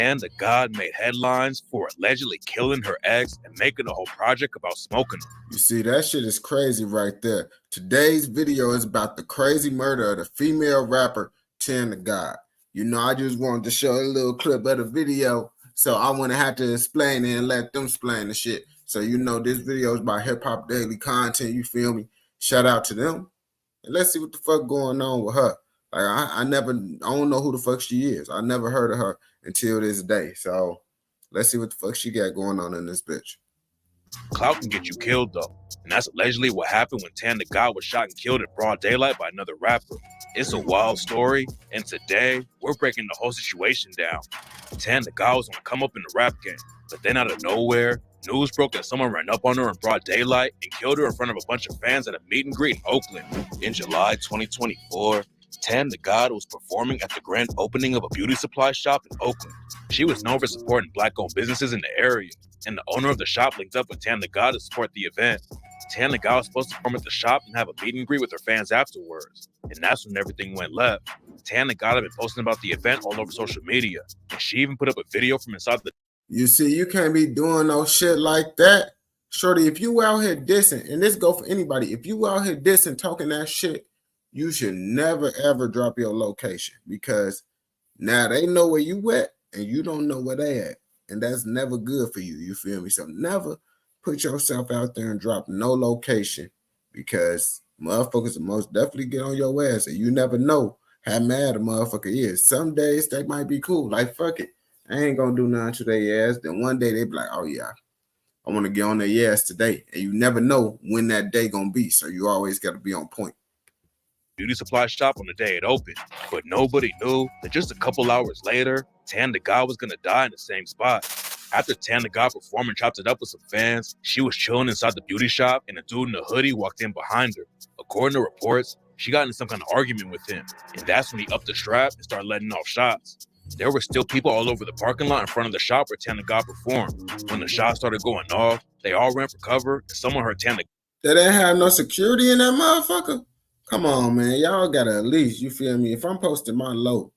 And the God made headlines for allegedly killing her ex and making a whole project about smoking them. You see, that shit is crazy right there. Today's video is about the crazy murder of the female rapper, the God. You know, I just wanted to show a little clip of the video, so I wouldn't have to explain it and let them explain the shit. So, you know, this video is about hip-hop daily content, you feel me? Shout out to them. And let's see what the fuck going on with her. Like, I don't know who the fuck she is. I never heard of her until this day. So, let's see what the fuck she got going on in this bitch. Clout can get you killed, though. And that's allegedly what happened when the God was shot and killed in broad daylight by another rapper. It's a wild story, and today, we're breaking the whole situation down. the God was on the come up in the rap game, but then out of nowhere, news broke that someone ran up on her in broad daylight and killed her in front of a bunch of fans at a meet and greet in Oakland. In July 2024, the God was performing at the grand opening of a beauty supply shop in Oakland. She was known for supporting Black-owned businesses in the area, and the owner of the shop linked up with the God to support the event. the God was supposed to perform at the shop and have a meet and greet with her fans afterwards, and that's when everything went left. the God had been posting about the event all over social media, and she even put up a video from inside the... You see, you can't be doing no shit like that. Shorty, if you out here dissing, and this go for anybody, if you out here dissing, talking that shit, you should never, ever drop your location, because now they know where you at, and you don't know where they at, and that's never good for you, you feel me? So never put yourself out there and drop no location, because motherfuckers will most definitely get on your ass, and you never know how mad a motherfucker is. Some days they might be cool, like fuck it, I ain't gonna do nothing to their ass. Then one day they be like, oh yeah, I want to get on their ass today. And you never know when that day gonna be, so you always got to be on point. Beauty supply shop on the day it opened, but nobody knew that just a couple hours later, the God was gonna die in the same spot. After the God performed and chopped it up with some fans, she was chilling inside the beauty shop, and a dude in a hoodie walked in behind her. According to reports, she got into some kind of argument with him, and that's when he upped the strap and started letting off shots. There were still people all over the parking lot in front of the shop where the God performed. When the shots started going off, they all ran for cover, and someone heard They didn't have no security in that motherfucker? Come on, man. Y'all gotta at least, you feel me? If I'm posting my low,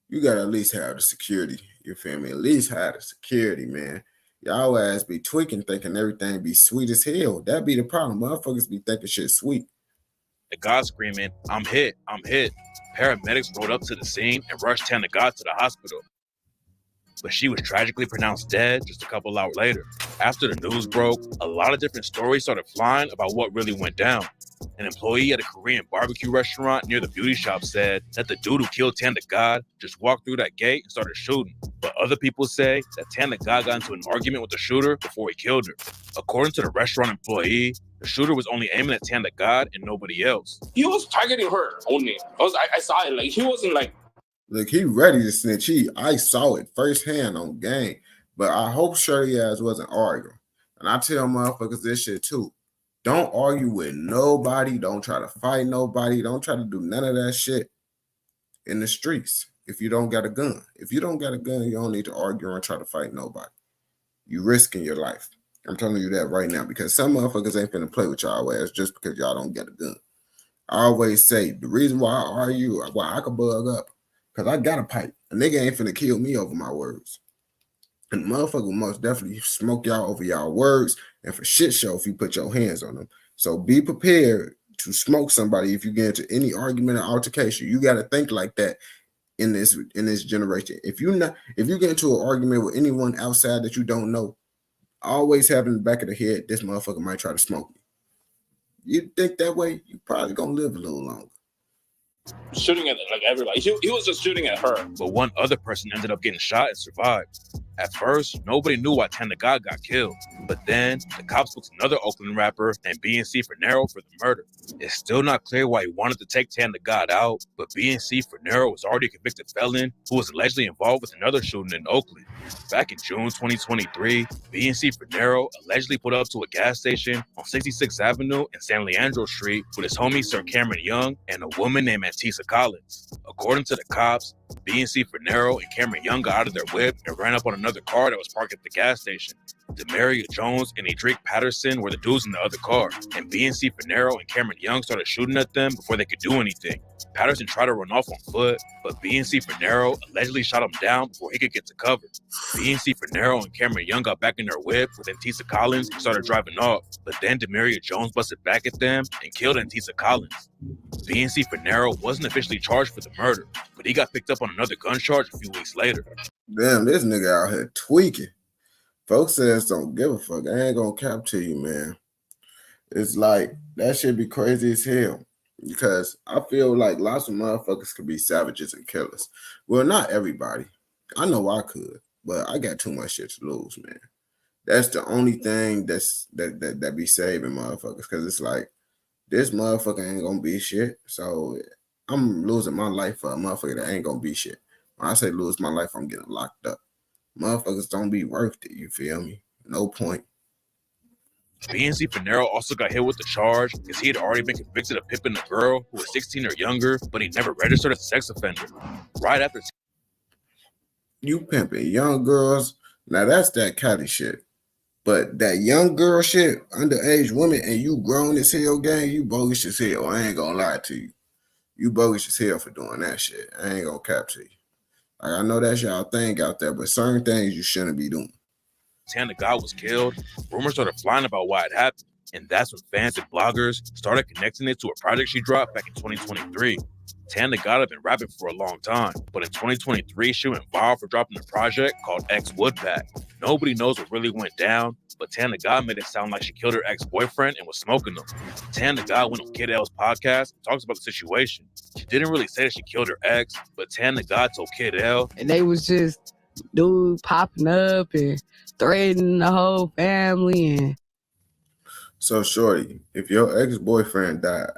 you gotta at least have the security. You feel me? At least have the security, man. Y'all ass be tweaking, thinking everything be sweet as hell. That be the problem. Motherfuckers be thinking shit sweet. The God screaming, I'm hit, I'm hit. Paramedics rode up to the scene and rushed the God to the hospital. But she was tragically pronounced dead just a couple hours later. After the news broke, a lot of different stories started flying about what really went down. An employee at a Korean barbecue restaurant near the beauty shop said that the dude who killed the God just walked through that gate and started shooting. But other people say that the God got into an argument with the shooter before he killed her. According to the restaurant employee, the shooter was only aiming at the God and nobody else. He was targeting her only. I saw it. Like, he wasn't like... Look, he ready to snitch. I saw it firsthand on game. But I hope Shirley ass wasn't arguing. And I tell motherfuckers this shit too. Don't argue with nobody. Don't try to fight nobody. Don't try to do none of that shit in the streets if you don't got a gun. If you don't got a gun, you don't need to argue and try to fight nobody. You risking your life. I'm telling you that right now, because some motherfuckers ain't finna play with y'all ass just because y'all don't get a gun. I always say the reason why I argue, why I can bug up, because I got a pipe. A nigga ain't finna kill me over my words. And the motherfucker will most definitely smoke y'all over y'all words and for shit show if you put your hands on them. So be prepared to smoke somebody if you get into any argument or altercation. You got to think like that in this generation. If you get into an argument with anyone outside that you don't know, always have in the back of the head, this motherfucker might try to smoke me. You think that way, you probably gonna live a little longer. Shooting at like everybody. He was just shooting at her. But one other person ended up getting shot and survived. At first, nobody knew why the God got killed. But then, the cops booked another Oakland rapper named BNC Fornero for the murder. It's still not clear why he wanted to take the God out, but BNC Fornero was already a convicted felon who was allegedly involved with another shooting in Oakland. Back in June 2023, BNC Fornero allegedly pulled up to a gas station on 66th Avenue and San Leandro Street with his homie Sir Cameron Young and a woman named Antisa Collins. According to the cops, BNC Fornero and Cameron Young got out of their whip and ran up on another car that was parked at the gas station. Demaria Jones and Edric Patterson were the dudes in the other car, and BNC Finero and Cameron Young started shooting at them before they could do anything. Patterson tried to run off on foot, but BNC Finero allegedly shot him down before he could get to cover. BNC Finero and Cameron Young got back in their whip with Antisa Collins and started driving off, but then Demaria Jones busted back at them and killed Antisa Collins. BNC Finero wasn't officially charged for the murder, but he got picked up on another gun charge a few weeks later. Damn, this nigga out here tweaking. Folks says don't give a fuck. I ain't gonna cap to you, man. It's like that shit be crazy as hell. Because I feel like lots of motherfuckers could be savages and killers. Well, not everybody. I know I could, but I got too much shit to lose, man. That's the only thing that be saving motherfuckers. Cause it's like this motherfucker ain't gonna be shit. So I'm losing my life for a motherfucker that ain't gonna be shit. When I say lose my life, I'm getting locked up. Motherfuckers don't be worth it, you feel me? No point. BNC Finero also got hit with the charge because he had already been convicted of pimping a girl who was 16 or younger, but he never registered as a sex offender. Right after you pimping young girls, now that's that catty shit. But that young girl shit, underage women, and you grown as hell, gang, you bogus as hell. I ain't gonna lie to you. You bogus as hell for doing that shit. I ain't gonna cap to you. Like, I know that's y'all thing out there, but certain things you shouldn't be doing. Tan the God was killed, rumors started flying about why it happened, and that's when fans and bloggers started connecting it to a project she dropped back in 2023. Tan the God had been rapping for a long time, but in 2023 she went viral for dropping a project called Ex Woodpack. Nobody knows what really went down, but Tan the God made it sound like she killed her ex-boyfriend and was smoking them. Tan the God went on Kid L's podcast and talks about the situation. She didn't really say that she killed her ex, but Tan the God told Kid L, and they was just dude popping up and threatening the whole family. And so, shorty, if your ex-boyfriend died,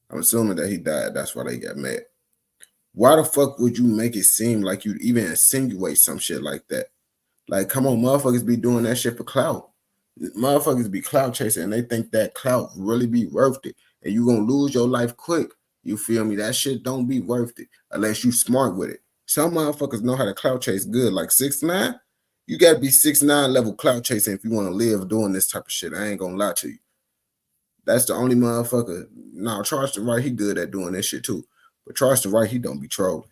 I'm assuming that he died, that's why they got mad. Why the fuck would you make it seem like you'd even insinuate some shit like that? Like, come on, motherfuckers be doing that shit for clout. Motherfuckers be clout chasing and they think that clout really be worth it. And you gonna lose your life quick. You feel me? That shit don't be worth it unless you smart with it. Some motherfuckers know how to clout chase good, like 6ix9ine. You gotta be 6ix9ine level clout chasing if you want to live doing this type of shit. I ain't gonna lie to you. That's the only motherfucker. Now, Charleston Wright, he good at doing this shit too. But Charleston Wright, he don't be trolling.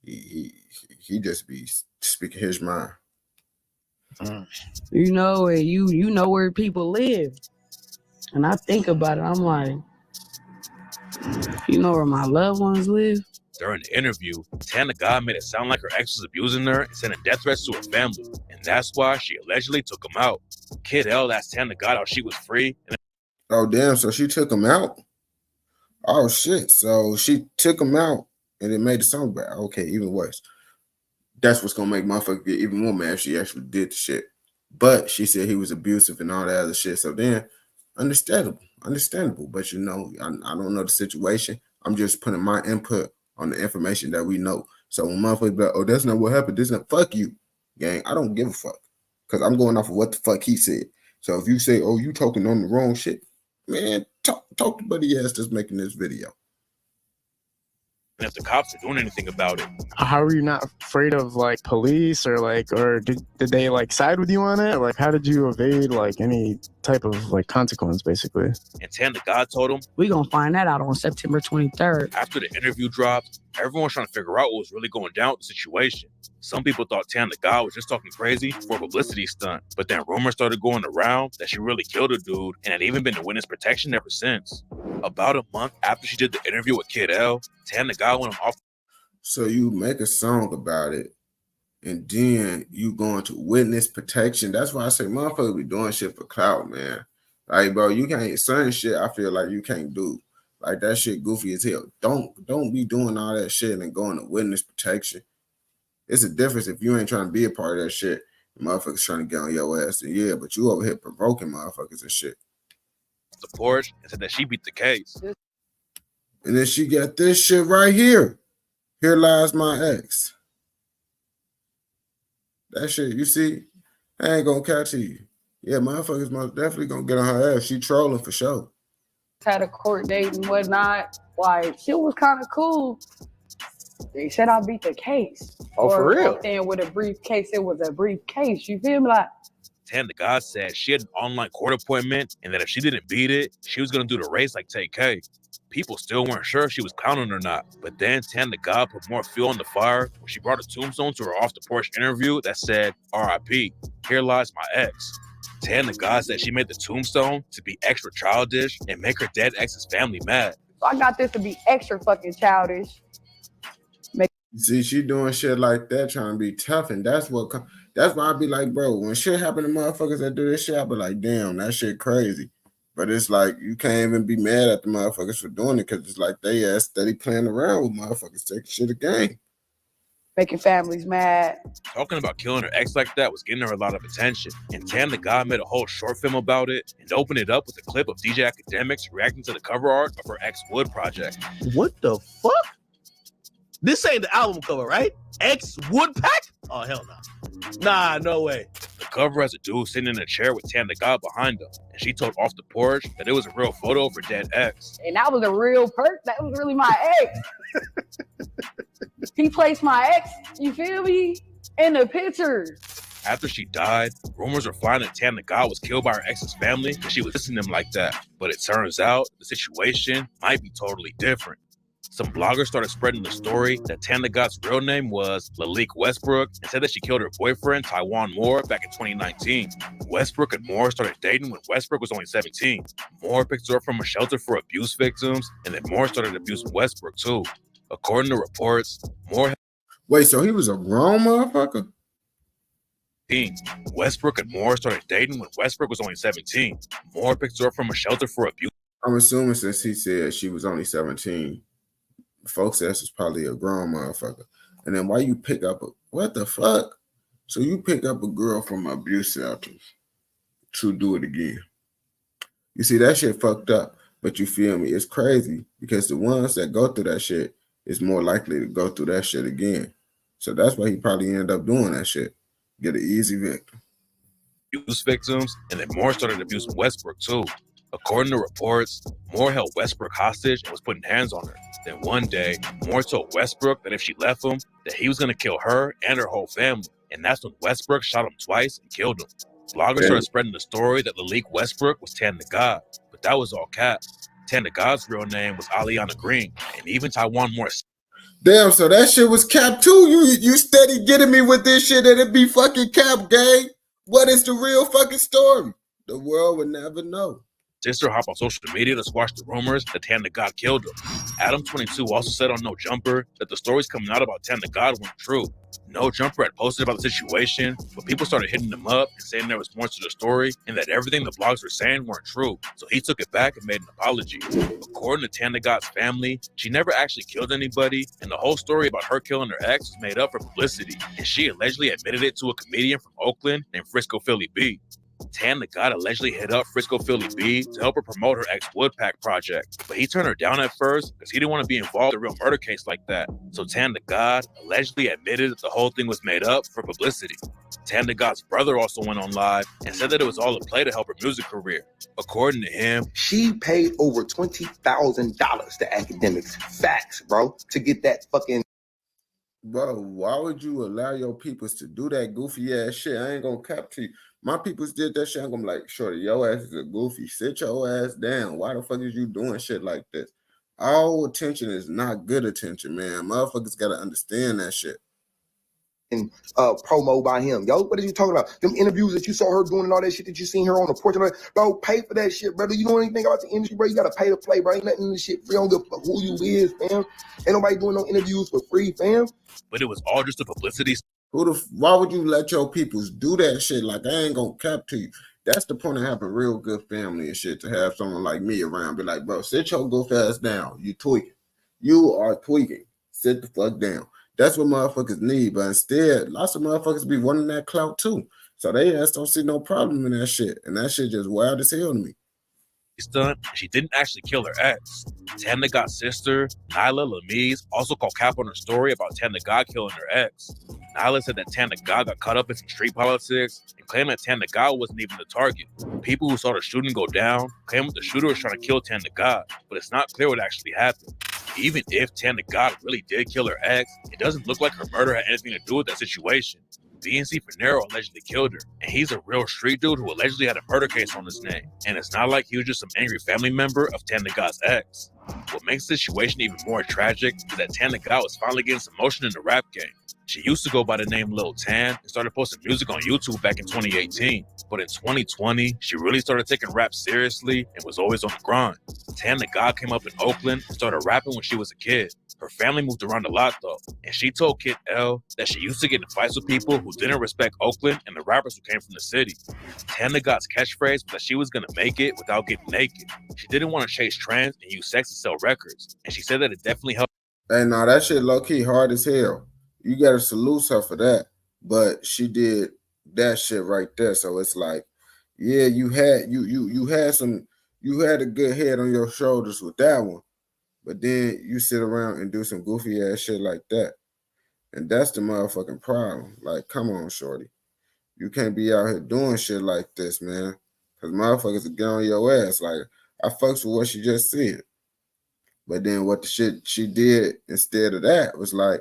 He just be speaking his mind. you know, and you know where people live. And I think about it, I'm like, you know where my loved ones live? During the interview, Tan the God made it sound like her ex was abusing her and sending death threats to her family, and that's why she allegedly took him out. Kid L asked Tan the God how she was free. Oh, damn, so she took him out? Oh, shit, so she took him out and it made the song bad. Okay, even worse. That's what's going to make motherfucker get even more mad if she actually did the shit. But she said he was abusive and all that other shit, so then, understandable. But, you know, I don't know the situation. I'm just putting my input on the information that we know. So when motherfuckers be like, oh, that's not what happened. This is not, fuck you, gang. I don't give a fuck. Because I'm going off of what the fuck he said. So if you say, oh, you talking on the wrong shit, man, talk to buddy ass that's making this video. And if the cops are doing anything about it. How are you not afraid of like police or did they like side with you on it? Like how did you evade like any type of like consequence basically? And Tan the God told him, we gonna find that out on September 23rd. After the interview dropped, everyone's trying to figure out what was really going down with the situation. Some people thought Tan the God was just talking crazy for a publicity stunt, but then rumors started going around that she really killed a dude and had even been in witness protection ever since. About a month after she did the interview with Kid L, Tan the God went off. So you make a song about it, and then you go into witness protection. That's why I say motherfuckers be doing shit for clout, man. Like, bro, you can't, certain shit I feel like you can't do. Like, that shit goofy as hell. Don't be doing all that shit and going to witness protection. It's a difference if you ain't trying to be a part of that shit. Motherfuckers trying to get on your ass. And yeah, but you over here provoking motherfuckers and shit. The porch and said that she beat the case. And then she got this shit right here. Here lies my ex. That shit, you see, I ain't gonna catch you. Yeah, motherfuckers most definitely gonna get on her ass. She trolling for sure. Had a court date and whatnot. Like, shit was kind of cool. They said I beat the case. Oh, for real? Walked in with a briefcase. It was a briefcase. You feel me? Like, Tan the God said she had an online court appointment and that if she didn't beat it, she was going to do the race like TK. People still weren't sure if she was clowning or not. But then Tan the God put more fuel on the fire when she brought a tombstone to her off-the-porch interview that said, R.I.P., here lies my ex. Tan the God said she made the tombstone to be extra childish and make her dead ex's family mad. so I got this to be extra fucking childish. See, she doing shit like that, trying to be tough, and that's why I be like, bro, when shit happen to motherfuckers that do this shit, I be like, damn, that shit crazy. But it's like, you can't even be mad at the motherfuckers for doing it, because it's like they ass steady playing around with motherfuckers taking shit again. Making families mad. Talking about killing her ex like that was getting her a lot of attention, and Tan the God made a whole short film about it and opened it up with a clip of DJ Academics reacting to the cover art of her ex Wood project. What the fuck? This ain't the album cover, right? Ex Woodpack? Oh, hell no. Nah, no way. The cover has a dude sitting in a chair with Tan the God behind him, and she told Off the Porch that it was a real photo of her dead ex. And that was a real perk. That was really my ex. He placed my ex, you feel me, in the picture. After she died, rumors were flying that Tan the God was killed by her ex's family because she was listening to him like that. But it turns out the situation might be totally different. Some bloggers started spreading the story that Tan the God's real name was Lalique Westbrook and said that she killed her boyfriend, Taiwan Moore, back in 2019. Westbrook and Moore started dating when Westbrook was only 17. Moore picked her up from a shelter for abuse victims, and then Moore started abusing Westbrook too. According to reports, Moore had Wait, so he was a grown motherfucker? Westbrook and Moore started dating when Westbrook was only 17. Moore picked her up from a shelter for abuse. I'm assuming since he said she was only 17, folks ass is probably a grown motherfucker. And then why you pick up what the fuck? So you pick up a girl from abuse shelters to do it again. You see, that shit fucked up. But you feel me? It's crazy because the ones that go through that shit is more likely to go through that shit again. So that's why he probably ended up doing that shit. Get an easy victim. Abuse victims, and then Moore started abusing Westbrook too. According to reports, Moore held Westbrook hostage and was putting hands on her. Then one day, Moore told Westbrook that if she left him, that he was going to kill her and her whole family. And that's when Westbrook shot him twice and killed him. Bloggers started spreading the story that Lalique Westbrook was Tan the God, but that was all cap. Tan the God's real name was Aliana Green, and even Taiwan Moore. Damn, so that shit was cap too. You steady getting me with this shit that it be fucking cap, gang. What is the real fucking story? The world would never know. Sister hopped on social media to squash the rumors that Tan the God killed him. Adam22 also said on No Jumper that the stories coming out about Tan the God weren't true. No Jumper had posted about the situation, but people started hitting him up and saying there was more to the story and that everything the blogs were saying weren't true. So he took it back and made an apology. According to Tan the God's family, she never actually killed anybody, and the whole story about her killing her ex was made up for publicity, and she allegedly admitted it to a comedian from Oakland named Frisco Philly B. Tan the God allegedly hit up Frisco Philly B to help her promote her ex Woodpack project, but he turned her down at first because he didn't want to be involved in a real murder case like that. So Tan the God allegedly admitted that the whole thing was made up for publicity. Tan the God's brother also went on live and said that it was all a play to help her music career. According to him, she paid over $20,000 to Academics. Facts, bro, to get that fucking. Bro, why would you allow your peoples to do that goofy ass shit? I ain't gonna cap to you. My peoples did that shit. I'm gonna be like, shorty, your ass is a goofy. Sit your ass down. Why the fuck is you doing shit like this? All attention is not good attention, man. Motherfuckers gotta understand that shit. And promo by him. Yo, what are you talking about? Them interviews that you saw her doing and all that shit that you seen her on the porch. Bro, pay for that shit, brother. You know anything about the industry, bro? You gotta pay to play, bro. Ain't nothing in this shit free. I don't give a fuck who you is, fam. Ain't nobody doing no interviews for free, fam. But it was all just a publicity. Why would you let your peoples do that shit? Like, I ain't gonna cap to you. That's the point of having real good family and shit, to have someone like me around. Be like, bro, sit your goof ass down. You tweaking. You are tweaking. Sit the fuck down. That's what motherfuckers need. But instead, lots of motherfuckers be wanting that clout too. So they just don't see no problem in that shit. And that shit just wild as hell to me. Stunt, she didn't actually kill her ex. Tan the God's sister, Nyla Lamise, also called cap on her story about Tan the God killing her ex. Nyla said that Tan the God got caught up in some street politics and claimed that Tan the God wasn't even the target. People who saw the shooting go down claimed that the shooter was trying to kill Tan the God, but it's not clear what actually happened. Even if Tana God really did kill her ex, it doesn't look like her murder had anything to do with that situation. BNC Finero allegedly killed her, and he's a real street dude who allegedly had a murder case on his name. And it's not like he was just some angry family member of Tana God's ex. What makes the situation even more tragic is that Tana God was finally getting some motion in the rap game. She used to go by the name Lil Tan and started posting music on YouTube back in 2018. But in 2020, she really started taking rap seriously and was always on the grind. Tana God came up in Oakland and started rapping when she was a kid. Her family moved around a lot though, and she told Kid L that she used to get in fights with people who didn't respect Oakland and the rappers who came from the city. Tana God's catchphrase was that she was gonna make it without getting naked. She didn't want to chase trends and use sex to sell records, and she said that it definitely helped. Hey, nah, that shit low key hard as hell. You gotta salute her for that. But she did that shit right there. So it's like, yeah, you had a good head on your shoulders with that one. But then you sit around and do some goofy ass shit like that. And that's the motherfucking problem. Like, come on, shorty. You can't be out here doing shit like this, man. Because motherfuckers will get on your ass. Like, I fucks with what she just said. But then what the shit she did instead of that was like,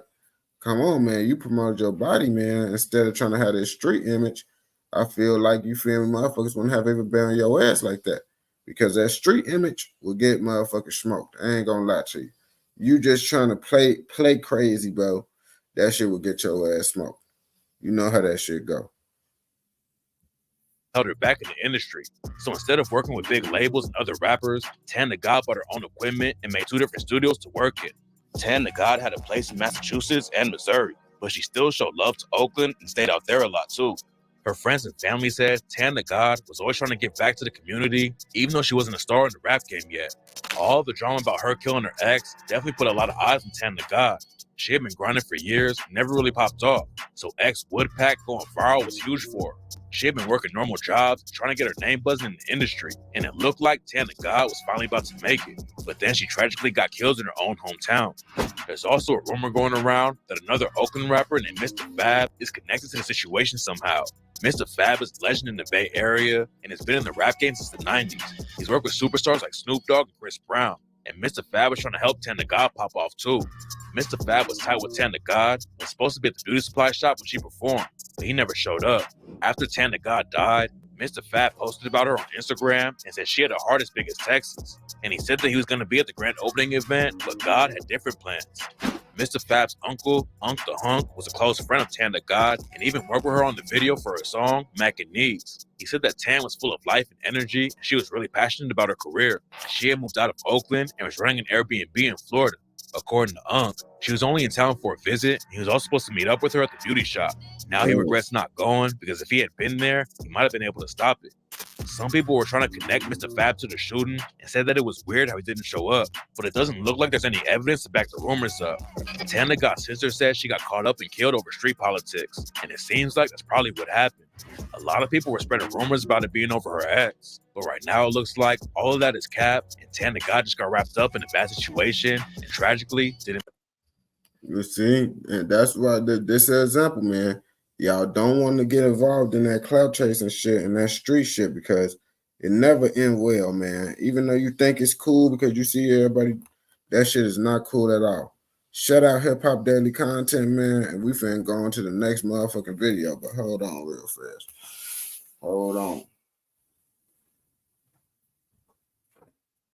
come on, man, you promoted your body, man, instead of trying to have this street image. I feel like, you feel me, motherfuckers wouldn't have ever been on your ass like that. Because that street image will get motherfuckers smoked. I ain't gonna lie to you. You just trying to play crazy, bro. That shit will get your ass smoked. You know how that shit go. Held her back in the industry. So instead of working with big labels and other rappers, Tana God bought her own equipment and made 2 different studios to work in. Tana God had a place in Massachusetts and Missouri, but she still showed love to Oakland and stayed out there a lot too. Her friends and family said Tana God was always trying to give back to the community, even though she wasn't a star in the rap game yet. All the drama about her killing her ex definitely put a lot of eyes on Tana God. She had been grinding for years, never really popped off, so ex-Woodpack going viral was huge for her. She had been working normal jobs, trying to get her name buzzing in the industry, and it looked like Tana God was finally about to make it. But then she tragically got killed in her own hometown. There's also a rumor going around that another Oakland rapper named Mr. Fab is connected to the situation somehow. Mr. Fab is a legend in the Bay Area and has been in the rap game since the 90s. He's worked with superstars like Snoop Dogg and Chris Brown. And Mr. Fab was trying to help Tana God pop off too. Mr. Fab was tight with Tana God and was supposed to be at the beauty supply shop when she performed, but he never showed up. After Tana God died, Mr. Fab posted about her on Instagram and said she had a heart as big as Texas. And he said that he was going to be at the grand opening event, but God had different plans. Mr. Fab's uncle, Unc the Hunk, was a close friend of Tana God and even worked with her on the video for her song, Mac and Knees. He said that Tan was full of life and energy, and she was really passionate about her career. She had moved out of Oakland and was running an Airbnb in Florida. According to Unc, she was only in town for a visit, and he was also supposed to meet up with her at the beauty shop. Now he regrets not going because if he had been there, he might have been able to stop it. Some people were trying to connect Mr. Fab to the shooting and said that it was weird how he didn't show up, but it doesn't look like there's any evidence to back the rumors up. Tana God's sister said she got caught up and killed over street politics, and it seems like that's probably what happened. A lot of people were spreading rumors about it being over her ex, but right now it looks like all of that is cap, and Tana God just got wrapped up in a bad situation and tragically didn't. You see, and that's why this is an example, man. Y'all don't want to get involved in that clout chasing shit and that street shit because it never end well, man. Even though you think it's cool because you see everybody, that shit is not cool at all. Shout out Hip Hop Daily Content, man, and we finna go on to the next motherfucking video. But hold on real fast. Hold on.